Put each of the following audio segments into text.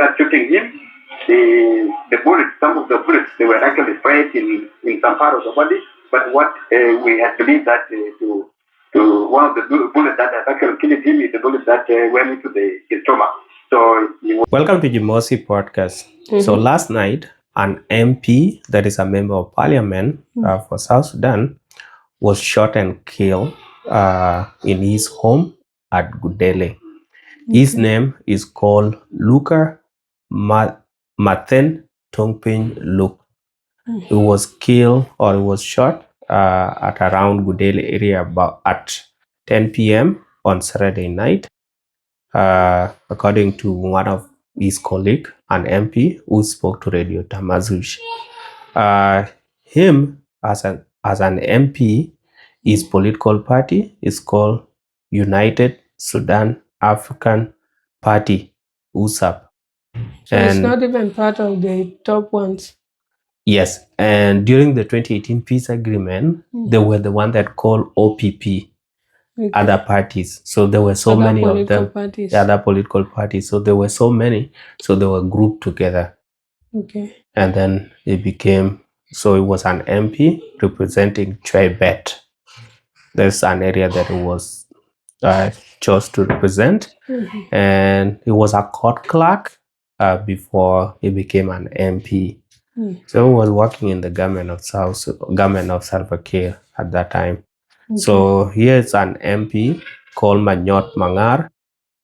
start shooting him. The bullets, some of the bullets, they were actually sprayed in some part of the body. But what we had believed that to one of the bullets that had actually killed him is the bullet that went into his stomach. So welcome to Jimosi podcast. So last night, an MP, that is a member of parliament for South Sudan, was shot and killed in his home at Gudele. His name is called Luka Mathen Tongpin Luk. He was killed or he was shot at around Gudele area about at 10 p.m. on Saturday night. According to one of his colleagues, an MP who spoke to Radio Tamazush. Him as an MP, his political party is called United Sudan African Party, USAP. So it's not even part of the top ones. Yes, and during the 2018 peace agreement, they were the one that called OPP. Okay. Other parties. So there were so many of them. Parties. Other political parties. So there were so many. So they were grouped together. Okay. And then it became, so it was an MP representing Cueibet. There's an area that he was chose to represent. And he was a court clerk before he became an MP. So he was working in the government of Salva Kiir at that time. Okay. So here's an MP called Manyot Mangar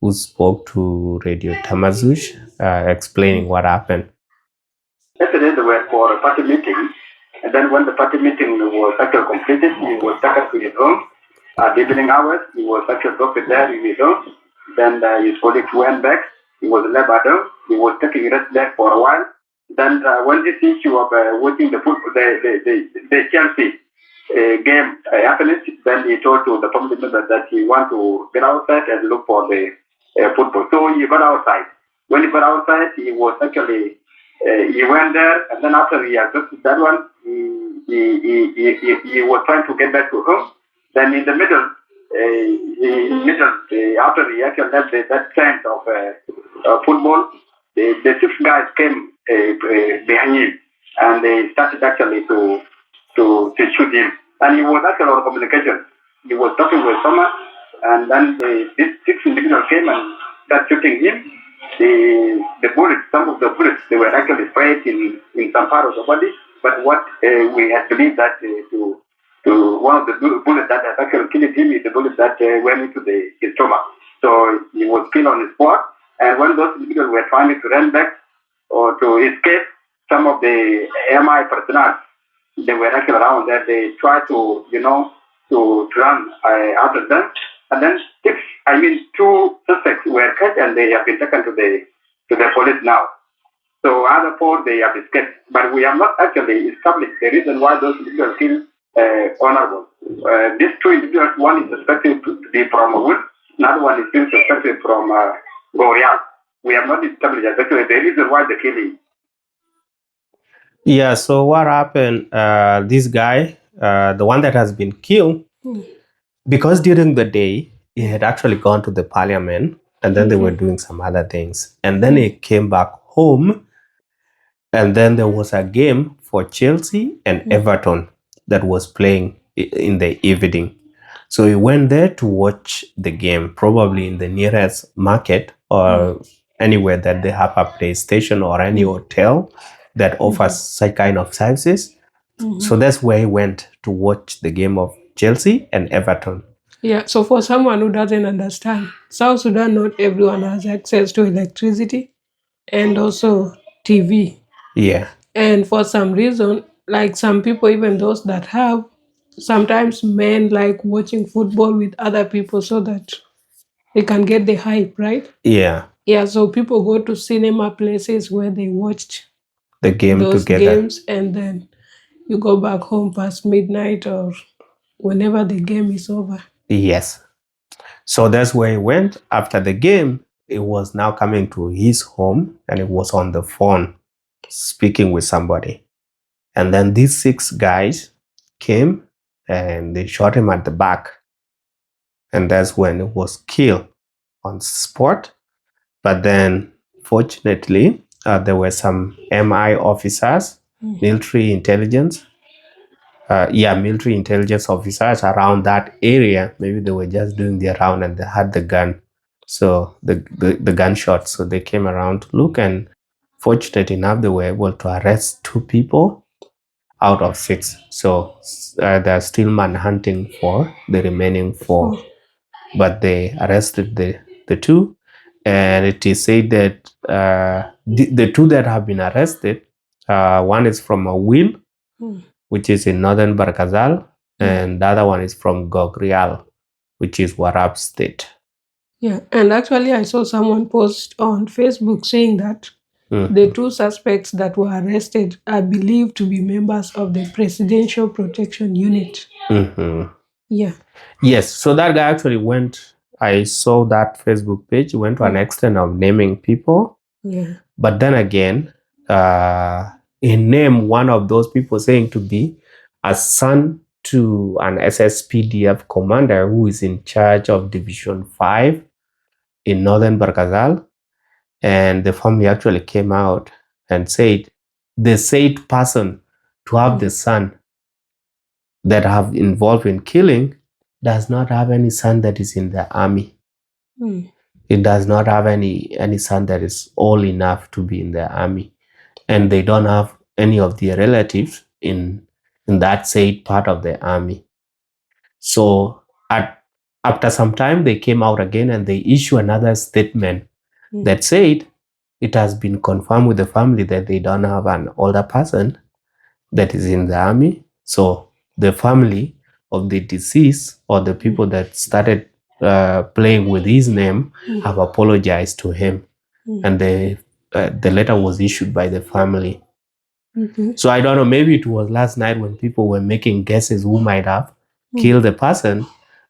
who spoke to Radio Tamazush explaining what happened. Yesterday they were for a party meeting, and then when the party meeting was actually completed, he was taken to his home. At the evening hours, he was actually dropped there in his home. Then his colleagues went back. He was left at home. He was taking rest there for a while. Then when this issue of watching the football, the Chelsea game happened, then he told to the family members that he want to get outside and look for the football. So he got outside. When he got outside, he was actually he went there, and then after he accepted that one, he was trying to get back to home. Then in the middle, after he actually left that tent of football, the six guys came behind him, and they started actually to shoot him. And he was actually on communication. He was talking with someone, and then these six individuals came and started shooting him. The bullets, some of the bullets, they were actually sprayed in some part of the body. But what we had believed that to one of the bullets that had actually killed him is the bullet that went into his stomach. So he was killed on the spot. And when those individuals were trying to run back or to escape, some of the MI personnel, they were actually around there. They tried to run after them. And then two suspects were caught and they have been taken to the police now. So other four, they have escaped. But we have not actually established the reason why those individuals killed Honorable. These two individuals, one is suspected to be from Wood, another one is still suspected from Gorial. We have not established actually the reason why they killed him. Yeah, so what happened, this guy, the one that has been killed, because during the day, he had actually gone to the parliament and then they were doing some other things. And then he came back home and then there was a game for Chelsea and Everton that was playing in the evening. So he went there to watch the game, probably in the nearest market or anywhere that they have a PlayStation or any hotel that offers such kind of services. So that's where he went to watch the game of Chelsea and Everton. Yeah, so for someone who doesn't understand, South Sudan, not everyone has access to electricity and also TV. Yeah. And for some reason, like some people, even those that have, sometimes men like watching football with other people so that they can get the hype, right? Yeah. Yeah, so people go to cinema places where they watched the game those together. games, and then you go back home past midnight or whenever the game is over. Yes. So that's where he went. After the game, he was now coming to his home and he was on the phone speaking with somebody. And then these six guys came and they shot him at the back. And that's when he was killed on spot. But then fortunately, there were some MI officers, military intelligence. Military intelligence officers around that area. Maybe they were just doing their round and they had the gun. So the gunshot. So they came around to look, and fortunate enough, they were able to arrest 2 people out of 6. So they're still manhunting for the remaining 4. But they arrested the 2. And it is said that the 2 that have been arrested, one is from a will, which is in northern Barkazal, and the other one is from Gogrial, which is Warab State. Yeah, and actually I saw someone post on Facebook saying that the 2 suspects that were arrested are believed to be members of the Presidential Protection Unit. Yeah. Yes, so that guy actually went, I saw that Facebook page, went to an extent of naming people. Yeah. But then again, he named one of those people saying to be a son to an SSPDF commander who is in charge of Division 5 in northern Barkazal. And the family actually came out and said the said person to have the son that have involved in killing does not have any son that is in the army. It does not have any son that is old enough to be in the army. And they don't have any of their relatives in that said part of the army. So after some time, they came out again and they issue another statement that said it has been confirmed with the family that they don't have an older person that is in the army. So the family of the deceased or the people that started playing with his name have apologized to him. And the letter was issued by the family. So I don't know, maybe it was last night when people were making guesses who might have killed the person.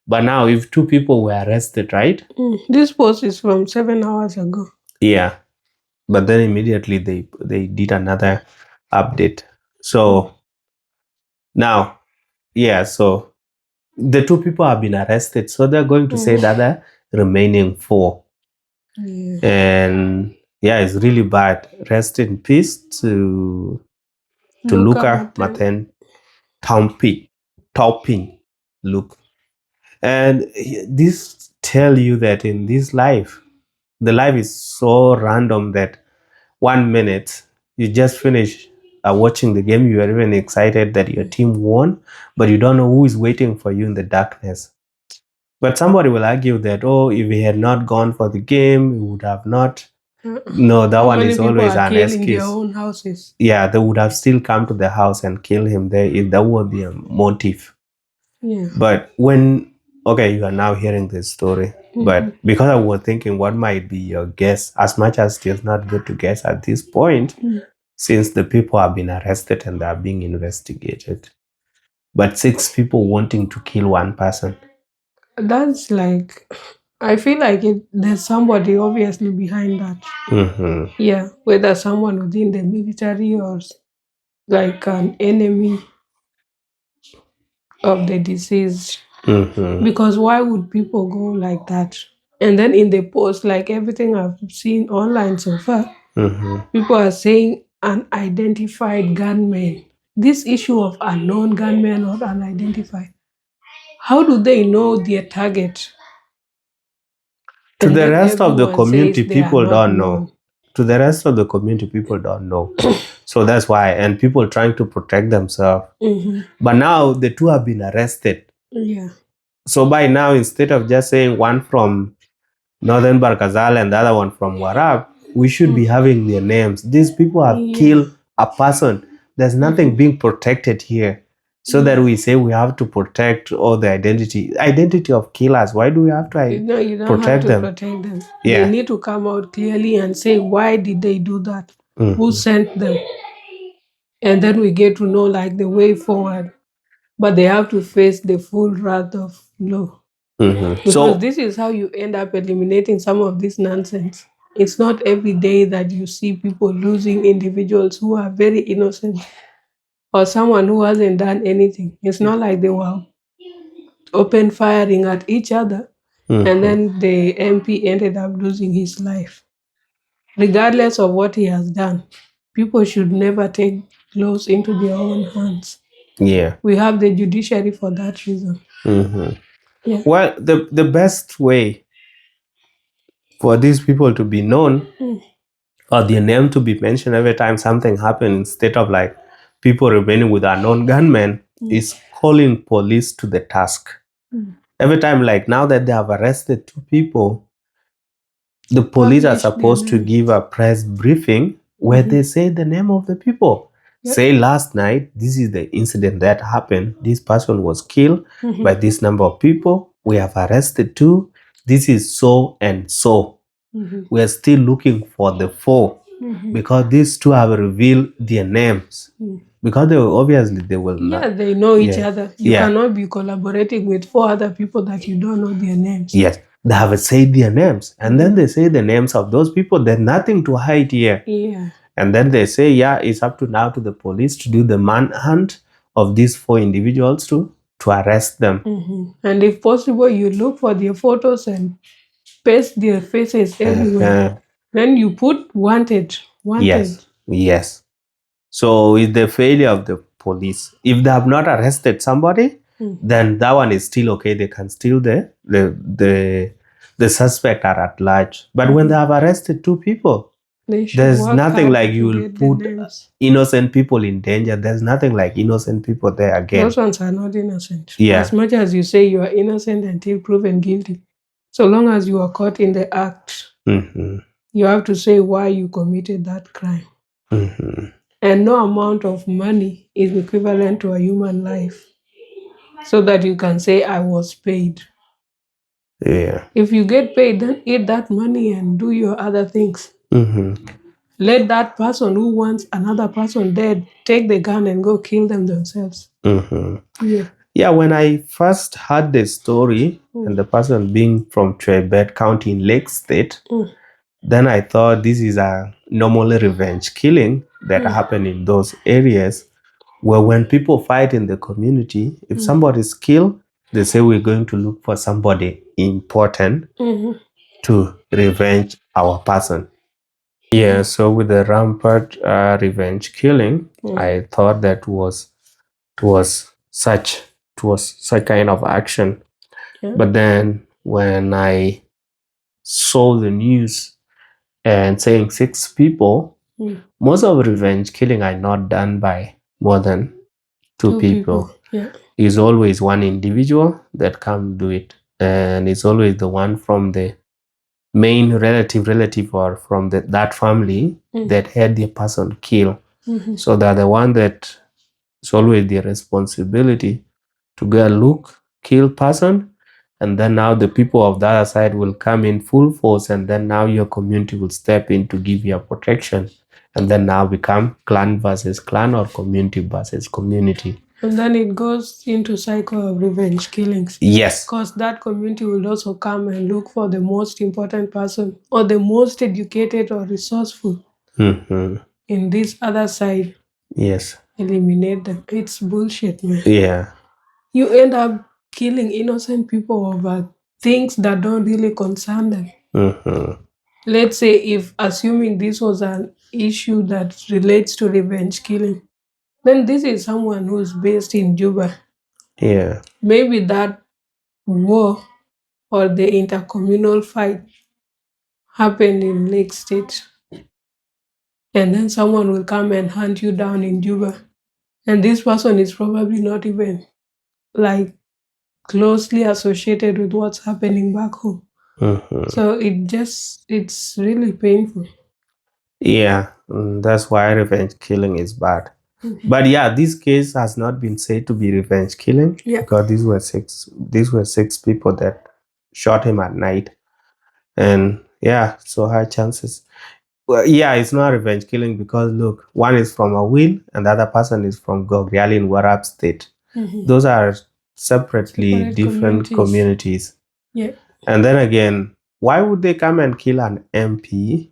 But now if 2 people were arrested, right? This post is from 7 hours ago. Yeah. But then immediately they did another update. So now, so the 2 people have been arrested. So they're going to say the other remaining 4. Yeah. And it's really bad. Rest in peace to Luka, Mathen, Taupin, Luke. And this tell you that in this life, the life is so random that 1 minute you just finish watching the game, you are even excited that your team won, but you don't know who is waiting for you in the darkness. But somebody will argue that, if we had not gone for the game, we would have not. No, that one is always an excuse. Their own houses. Yeah, they would have still come to the house and kill him there if that would be a motive. Yeah. But you are now hearing this story. But because I was thinking what might be your guess, as much as it's not good to guess at this point, since the people have been arrested and they are being investigated. But 6 people wanting to kill 1 person. That's like, I feel like there's somebody obviously behind that. Yeah, whether someone within the military or like an enemy of the deceased. Because why would people go like that? And then in the post, like everything I've seen online so far, people are saying unidentified gunmen. This issue of unknown gunmen or unidentified, how do they know their target? To the rest of the community, people don't know. To the rest of the community, people don't know. So that's why, and people trying to protect themselves. But now the 2 have been arrested. Yeah. So by now, instead of just saying one from northern Barkazal and the other one from Warab, we should be having their names. These people have killed a person. There's nothing being protected here. So that we say we have to protect all the identity of killers. Why do we have to you don't protect have to them? protect them. Yeah. They need to come out clearly and say why did they do that? Who sent them? And then we get to know like the way forward. But they have to face the full wrath of law. Because this is how you end up eliminating some of this nonsense. It's not every day that you see people losing individuals who are very innocent or someone who hasn't done anything. It's not like they were open firing at each other and then the MP ended up losing his life. regardless of what he has done, people should never take laws into their own hands. Yeah. We have the judiciary for that reason. Yeah. Well, the best way for these people to be known or their name to be mentioned every time something happens, instead of like people remaining with unknown gunmen, is calling police to the task. Every time, like now that they have arrested 2 people, the police are Publish their supposed to names. give a press briefing where they say the name of the people. Yep. Say last night, this is the incident that happened. This person was killed by this number of people. We have arrested 2. This is so and so. We are still looking for the 4 because these 2 have revealed their names. Because they will, obviously they will not. Yeah, they know each other. You cannot be collaborating with 4 other people that you don't know their names. Yes, they have said their names, and then they say the names of those people. There's nothing to hide here. Yeah. And then they say, yeah, it's up to now to the police to do the manhunt of these 4 individuals to arrest them. And if possible, you look for their photos and paste their faces everywhere. Then you put wanted. Yes. So it's the failure of the police. If they have not arrested somebody, then that one is still okay. They can still the suspect are at large. But when they have arrested 2 people, there's nothing like you will put innocent people in danger. There's nothing like innocent people there again. Those ones are not innocent. Yeah. As much as you say you are innocent until proven guilty, so long as you are caught in the act, you have to say why you committed that crime. And no amount of money is equivalent to a human life, so that you can say, I was paid. Yeah. If you get paid, then eat that money and do your other things. Let that person who wants another person dead take the gun and go kill them themselves. Yeah, when I first heard the story and the person being from Cueibet County in Lake State, then I thought this is a normal revenge killing that happened in those areas where when people fight in the community, if somebody is killed, they say we're going to look for somebody important to revenge our person. Yeah, so with the rampant revenge killing, I thought that was such kind of action. But then when I saw the news and saying 6 people, most of revenge killing are not done by more than 2 people. Yeah. It's always one individual that can do it, and it's always the one from the main relative or from that family that had the person killed. So they're the one that it's always their responsibility to go and look, kill person, and then now the people of the other side will come in full force, and then now your community will step in to give you protection, and then now become clan versus clan or community versus community. And then it goes into cycle of revenge killings. Yes. Because that community will also come and look for the most important person or the most educated or resourceful in this other side. Yes. Eliminate them. It's bullshit, man. Yeah. You end up killing innocent people over things that don't really concern them. Let's say if assuming this was an issue that relates to revenge killing, then this is someone who's based in Juba. Yeah. Maybe that war or the intercommunal fight happened in Lake State. And then someone will come and hunt you down in Juba. And this person is probably not even like closely associated with what's happening back home. So it's really painful. Yeah, that's why revenge killing is bad. But yeah, this case has not been said to be revenge killing because these were six people that shot him at night. And yeah, so high chances. Well, yeah, it's not revenge killing because look, one is from Awil and the other person is from Gogrial in Warab State. Those are separately different communities. Yeah. And then again, why would they come and kill an MP?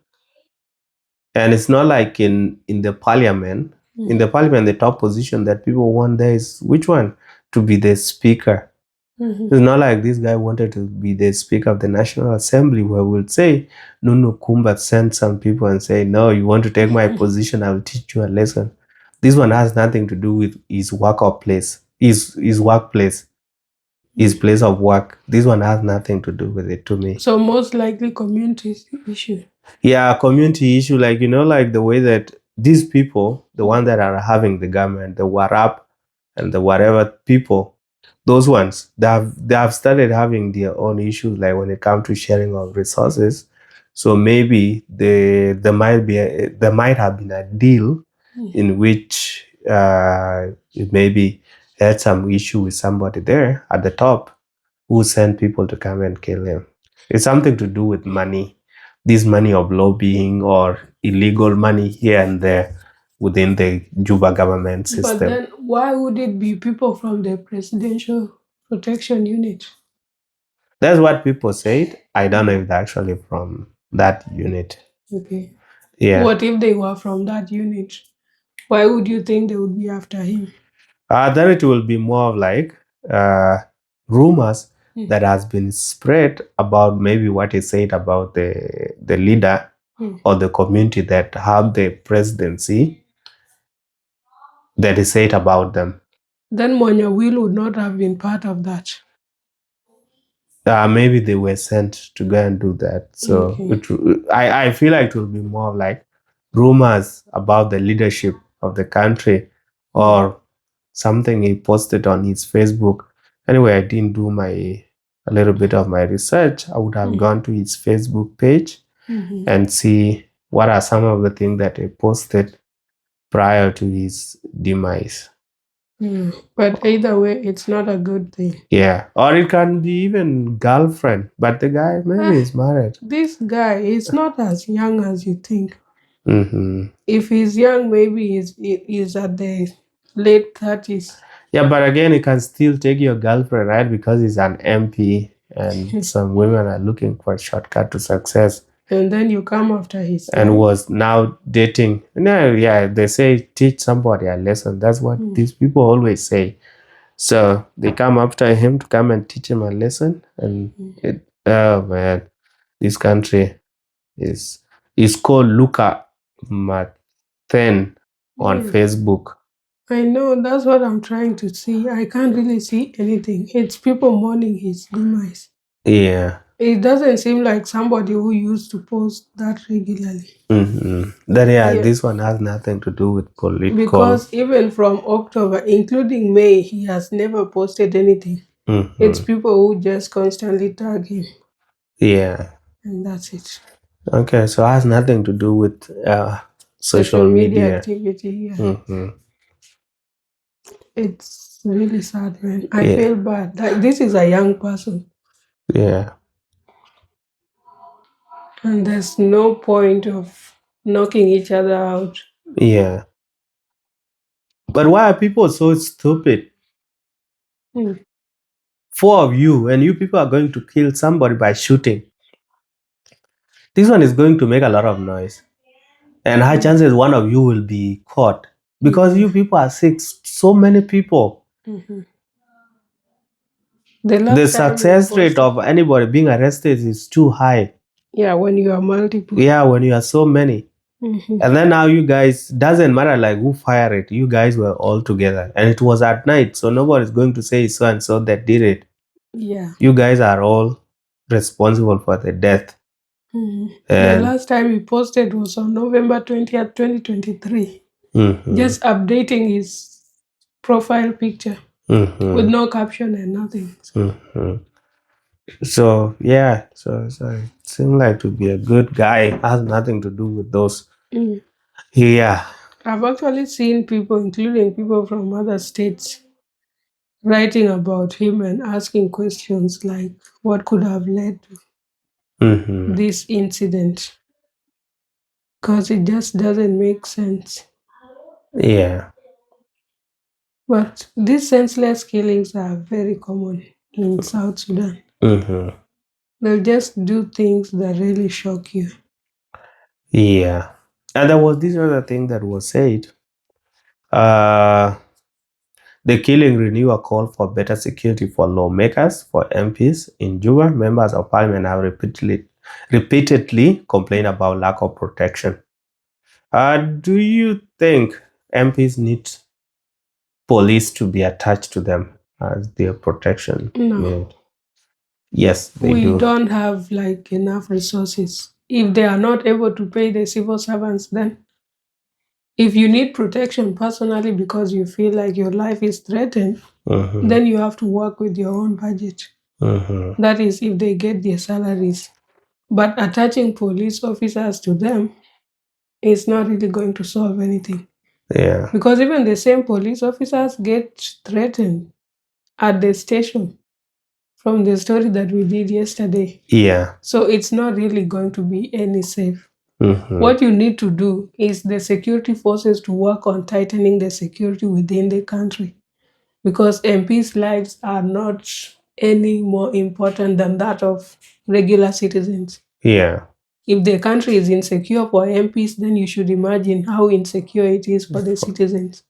And it's not like in the parliament. In the parliament, the top position that people want there is which one? To be the speaker. It's not like this guy wanted to be the Speaker of the National Assembly, where we'll say, Nunu Kumba sent some people and say, no, you want to take my position, I will teach you a lesson. This one has nothing to do with his workplace, his workplace, his place of work. This one has nothing to do with it to me. So most likely community issue. Yeah, community issue, like, like the way that these people, the ones that are having the government, the Warab and the whatever people, those ones, they have started having their own issues, like when it comes to sharing of resources. So maybe there might have been a deal in which it maybe had some issue with somebody there at the top who sent people to come and kill him. It's something to do with money, this money of lobbying or illegal money here and there within the Juba government system. But then why would it be people from the Presidential Protection Unit? That's what people said. I don't know if they're actually from that unit. Okay. Yeah. What if they were from that unit? Why would you think they would be after him? Then it will be more of like rumors that has been spread about maybe what he said about the leader or the community that have the presidency, that he said about them. Then Monya Will would not have been part of that. Maybe they were sent to go and do that. So I feel like it will be more of like rumors about the leadership of the country or something he posted on his Facebook. Anyway, I didn't do a little bit of my research. I would have gone to his Facebook page and see what are some of the things that he posted prior to his demise. But either way, it's not a good thing. Yeah, or it can be even girlfriend, but the guy maybe is married. This guy is not as young as you think. If he's young, maybe he's at the late 30s. Yeah, but again, you can still take your girlfriend, right? Because he's an MP and some women are looking for a shortcut to success. And then you come after his son. And was now dating. No, yeah, they say teach somebody a lesson. That's what these people always say. So they come after him to come and teach him a lesson. And oh man, this country is called Luka Mathen on Facebook. I know, that's what I'm trying to see. I can't really see anything. It's people mourning his demise. Yeah. It doesn't seem like somebody who used to post that regularly. This one has nothing to do with political. Because even from October, including May, he has never posted anything. It's people who just constantly tag him. Yeah. And that's it. Okay, so it has nothing to do with social media activity. Yeah. It's really sad, man. I feel bad. Like, this is a young person. Yeah. And there's no point of knocking each other out. Yeah. But why are people so stupid? 4 of you, and you people are going to kill somebody by shooting. This one is going to make a lot of noise. And high chances one of you will be caught. Because you people are sick. So many people. The success rate of anybody being arrested is too high. Yeah, when you are multiple. Yeah, when you are so many. And then now you guys, doesn't matter like who fired it, you guys were all together. And it was at night, so nobody's going to say so and so that did it. Yeah. You guys are all responsible for the death. The last time he posted was on November 20th, 2023. Just updating his profile picture with no caption and nothing. So yeah, so it seemed like to be a good guy. It has nothing to do with those. Yeah. I've actually seen people, including people from other states, writing about him and asking questions like what could have led to this incident. Because it just doesn't make sense. Yeah. But these senseless killings are very common in South Sudan. They'll just do things that really shock you. Yeah. And there was this other thing that was said. The killing renew a call for better security for lawmakers, for MPs. In Juba, members of parliament have repeatedly complained about lack of protection. Do you think MPs need police to be attached to them as their protection? No. Yes, they do. We don't have like enough resources. If they are not able to pay the civil servants, then if you need protection personally because you feel like your life is threatened, then you have to work with your own budget. That is if they get their salaries. But attaching police officers to them is not really going to solve anything. Yeah. Because even the same police officers get threatened at the station from the story that we did yesterday. Yeah. So it's not really going to be any safe. What you need to do is the security forces to work on tightening the security within the country, because MPs' lives are not any more important than that of regular citizens. Yeah. If the country is insecure for MPs, then you should imagine how insecure it is for the citizens.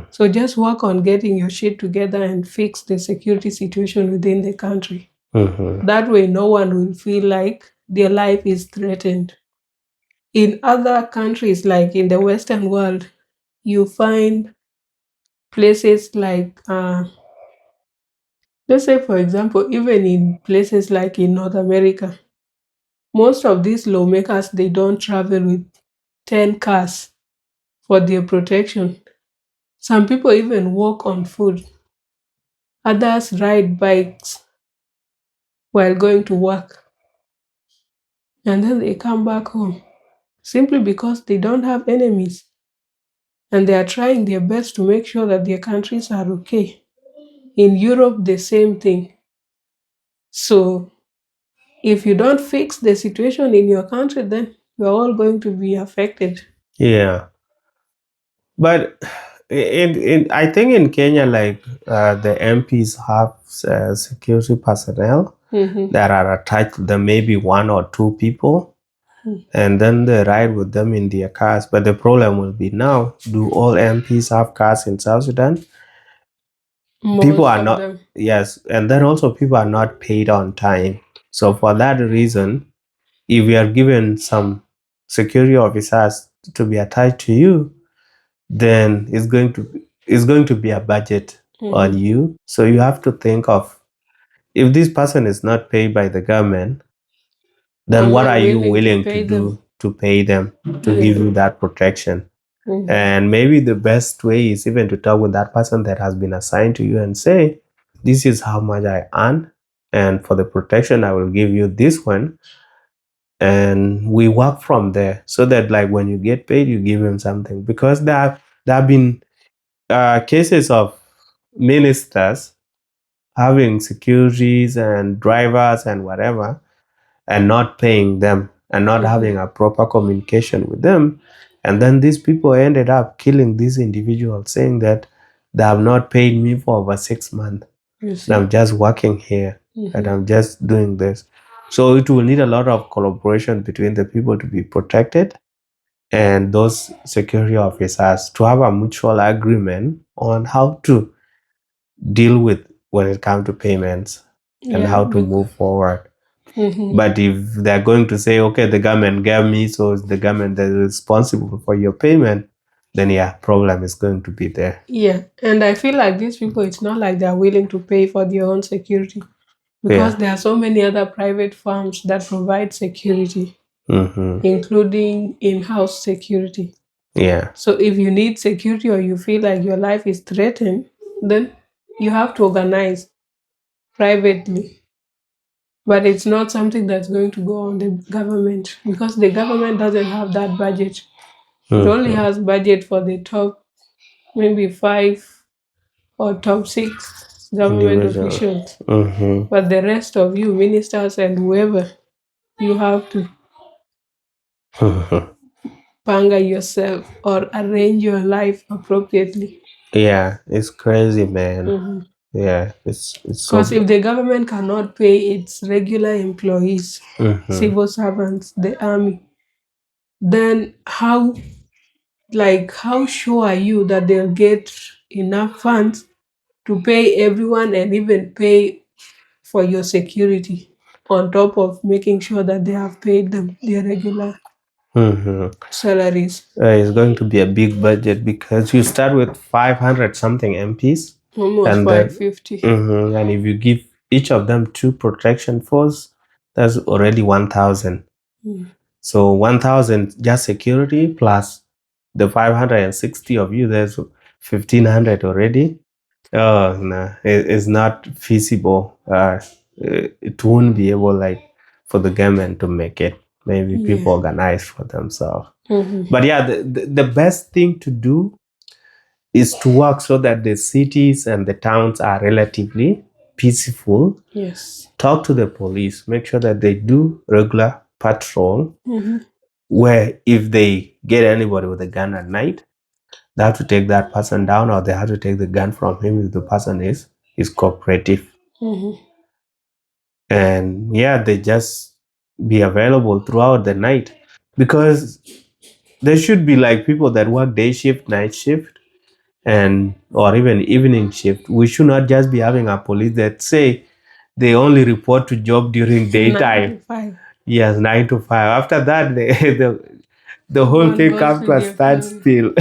So just work on getting your shit together and fix the security situation within the country. That way, no one will feel like their life is threatened. In other countries, like in the Western world, you find places like, let's say, for example, even in places like in North America, most of these lawmakers, they don't travel with 10 cars for their protection. Some people even walk on foot. Others ride bikes while going to work. And then they come back home simply because they don't have enemies. And they are trying their best to make sure that their countries are okay. In Europe, the same thing. So if you don't fix the situation in your country, then we're all going to be affected. Yeah. But I think in Kenya, like the MPs have security personnel that are attached to them, maybe one or two people, and then they ride with them in their cars. But the problem will be now: do all MPs have cars in South Sudan? People are not. Them. Yes, and then also people are not paid on time. So for that reason, if we are given some security officers to be attached to you, then it's going to be a budget on you. So you have to think of, if this person is not paid by the government, then what are you willing to do to pay them to give you that protection? And maybe the best way is even to talk with that person that has been assigned to you and say, this is how much I earn, and for the protection I will give you this one, and we work from there, so that like when you get paid you give him something. Because there have been cases of ministers having securities and drivers and whatever, and not paying them and not having a proper communication with them. And then these people ended up killing these individuals, saying that they have not paid me for over 6 months. And I'm just working here and I'm just doing this. So it will need a lot of collaboration between the people to be protected and those security officers to have a mutual agreement on how to deal with when it comes to payments and how to move forward. But if they're going to say, okay, the government gave me, so it's the government that is responsible for your payment, then problem is going to be there. Yeah, and I feel like these people, it's not like they're willing to pay for their own security, because there are so many other private firms that provide security, including in-house security. Yeah. So if you need security or you feel like your life is threatened, then you have to organize privately. But it's not something that's going to go on the government, because the government doesn't have that budget. It only has budget for the top maybe 5 or top 6 government officials. But the rest of you, ministers and whoever, you have to panga yourself or arrange your life appropriately. Yeah, it's crazy, man. Yeah, it's so. Because if the government cannot pay its regular employees, civil servants, the army, then how sure are you that they'll get enough funds to pay everyone and even pay for your security on top of making sure that they have paid them their regular salaries. It's going to be a big budget because you start with 500 something MPs. Almost And 550. And if you give each of them 2 protection force, that's already 1,000. So 1,000 just security plus the 560 of you, there's 1,500 already. Oh, no, it's not feasible. It won't be able, like, for the government to make it. Maybe people organize for themselves. But yeah, the best thing to do is to work so that the cities and the towns are relatively peaceful. Yes. Talk to the police, make sure that they do regular patrol, where if they get anybody with a gun at night, they have to take that person down, or they have to take the gun from him if the person is cooperative. And yeah, they just be available throughout the night, because there should be like people that work day shift, night shift, and or even evening shift. We should not just be having a police that say they only report to job during daytime. 9 to 5. Yes, 9 to 5. After that, the whole thing goes comes to to a their standstill.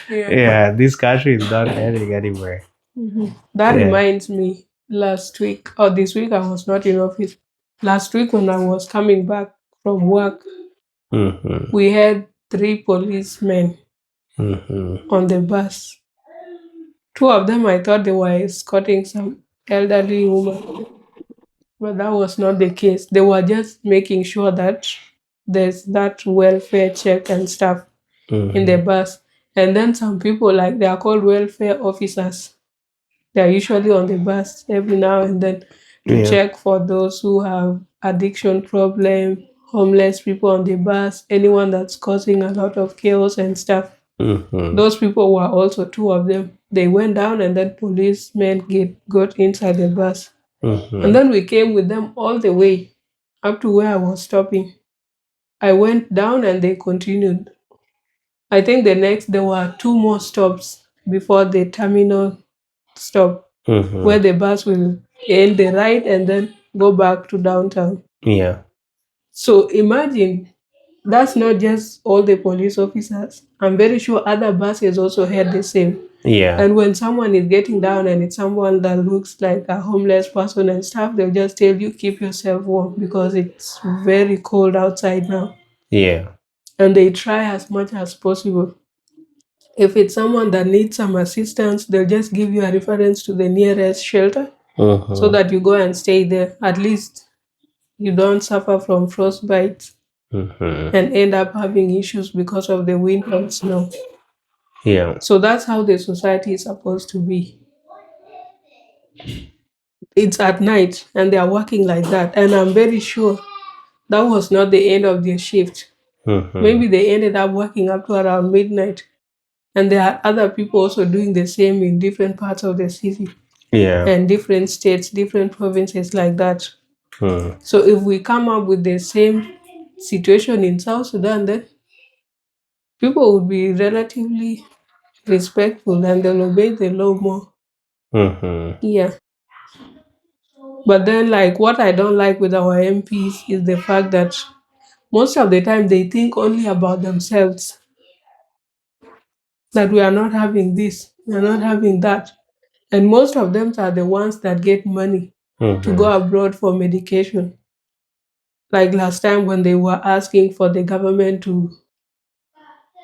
Yeah. This country is not heading anywhere. That Yeah. reminds me, last week or this week I was not in office. Last week when I was coming back from work, we had 3 policemen on the bus. 2 of them I thought they were escorting some elderly woman, but that was not the case. They were just making sure that there's that welfare check and stuff in the bus. And then some people, like, they are called welfare officers. They are usually on the bus every now and then to check for those who have addiction problem, homeless people on the bus, anyone that's causing a lot of chaos and stuff. Those people were also 2 of them. They went down and then policemen got inside the bus. And then we came with them all the way up to where I was stopping. I went down and they continued. I think there were 2 more stops before the terminal stop, where the bus will end the ride and then go back to downtown. Yeah. So imagine, that's not just all the police officers. I'm very sure other buses also had the same. Yeah. And when someone is getting down and it's someone that looks like a homeless person and stuff, they'll just tell you, keep yourself warm because it's very cold outside now. Yeah. And they try as much as possible. If it's someone that needs some assistance, they'll just give you a reference to the nearest shelter so that you go and stay there. At least you don't suffer from frostbite and end up having issues because of the wind and snow. Yeah. So that's how the society is supposed to be. It's at night and they are working like that. And I'm very sure that was not the end of their shift. Maybe they ended up working up to around midnight. And there are other people also doing the same in different parts of the city. Yeah. And different states, different provinces like that. So if we come up with the same situation in South Sudan, then people would be relatively respectful and they'll obey the law more. Yeah. But then, like, what I don't like with our MPs is the fact that most of the time they think only about themselves. That we are not having this, we are not having that. And most of them are the ones that get money to go abroad for medication. Like last time when they were asking for the government to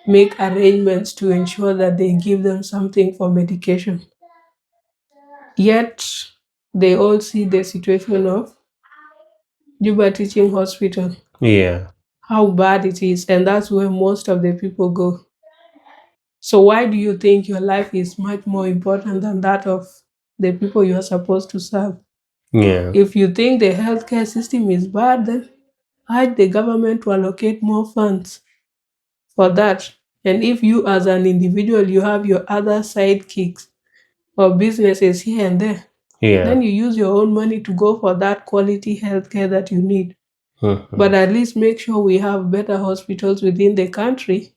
make arrangements to ensure that they give them something for medication. Yet they all see the situation of Juba Teaching Hospital, Yeah. how bad it is, and that's where most of the people go. So why do you think your life is much more important than that of the people you are supposed to serve? Yeah. If you think the healthcare system is bad, then urge the government to allocate more funds for that. And if you as an individual, you have your other sidekicks or businesses here and there, then you use your own money to go for that quality healthcare that you need. But at least make sure we have better hospitals within the country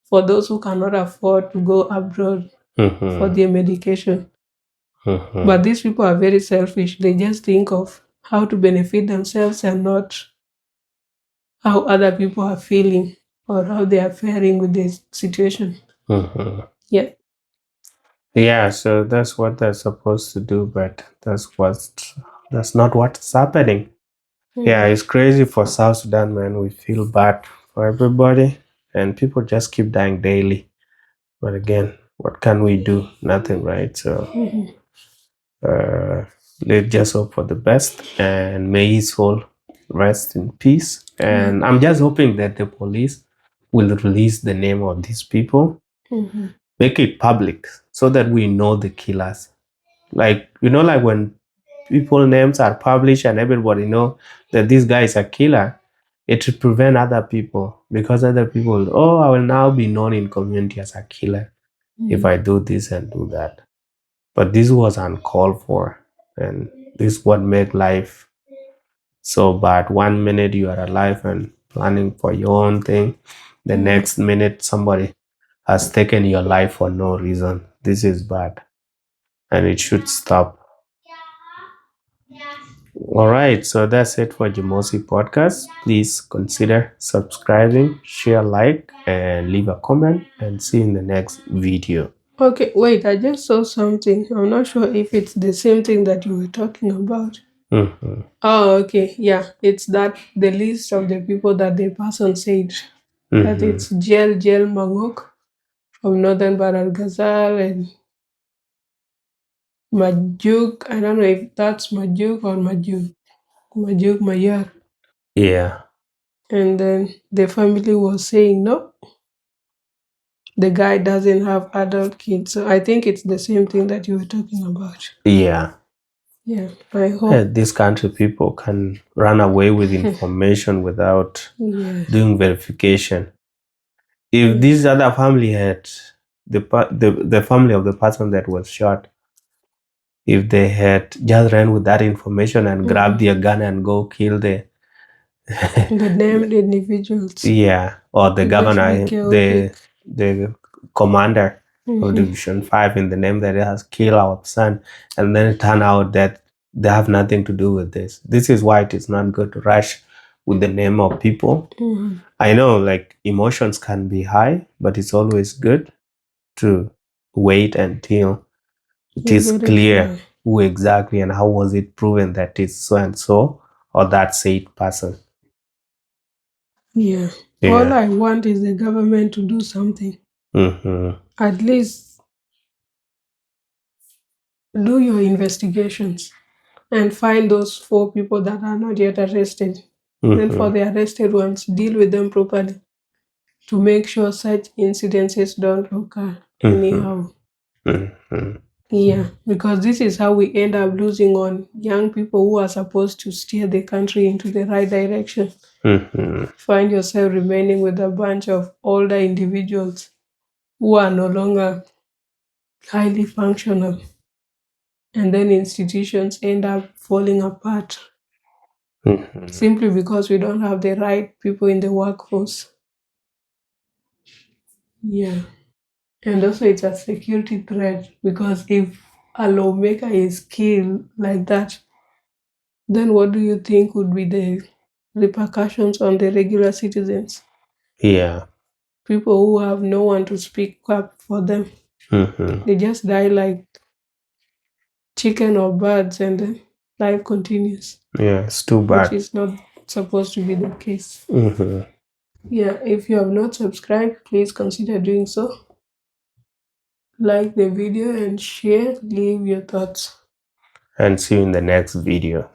for those who cannot afford to go abroad for their medication. But these people are very selfish. They just think of how to benefit themselves and not how other people are feeling or how they are faring with this situation. Yeah. Yeah, so that's what they're supposed to do, but that's not what's happening. Yeah, it's crazy for South Sudan, man. We feel bad for everybody, and people just keep dying daily. But again, what can we do? Nothing, right? So let's just hope for the best, and may his soul rest in peace. And I'm just hoping that the police will release the name of these people, make it public, so that we know the killers. Like, like when people names are published and everybody know that this guy is a killer, it will prevent other people, because other people, I will now be known in community as a killer if I do this and do that. But this was uncalled for, and this is what make life so bad. 1 minute you are alive and planning for your own thing, the next minute somebody has taken your life for no reason. This is bad, and it should stop. All right, so that's it for Jimosi podcast. Please consider subscribing, share, like, and leave a comment, and see you in the next video. Okay, wait, I just saw something. I'm not sure if it's the same thing that you were talking about. Oh, okay, yeah, it's that the list of the people that the person said that it's Lled Mangok from Northern Baral Ghazal and Majuk. I don't know if that's Majuk or Majuk Mayar. Yeah. And then the family was saying no, the guy doesn't have adult kids. So I think it's the same thing that you were talking about. Yeah. Yeah, I hope. This country people can run away with information without doing verification. If this other family had the family of the person that was shot, if they had just ran with that information and grabbed their gun and go kill the named individuals. Yeah, or the governor, the commander of Division 5 in the name that it has killed our son, and then it turned out that they have nothing to do with this. This is why it is not good to rush with the name of people. I know, like, emotions can be high, but it's always good to wait until it is clear who exactly and how was it proven that it's so and so or that said person. Yeah. All I want is the government to do something. At least do your investigations and find those 4 people that are not yet arrested. Then for the arrested ones, deal with them properly to make sure such incidences don't occur anyhow. Yeah, because this is how we end up losing on young people who are supposed to steer the country into the right direction. Find yourself remaining with a bunch of older individuals who are no longer highly functional. And then institutions end up falling apart simply because we don't have the right people in the workforce. Yeah. And also it's a security threat because if a lawmaker is killed like that, then what do you think would be the repercussions on the regular citizens? Yeah. People who have no one to speak up for them. They just die like chicken or birds and then life continues. Yeah, it's too bad. Which is not supposed to be the case. Yeah, if you have not subscribed, please consider doing so. Like the video and share, leave your thoughts. And see you in the next video.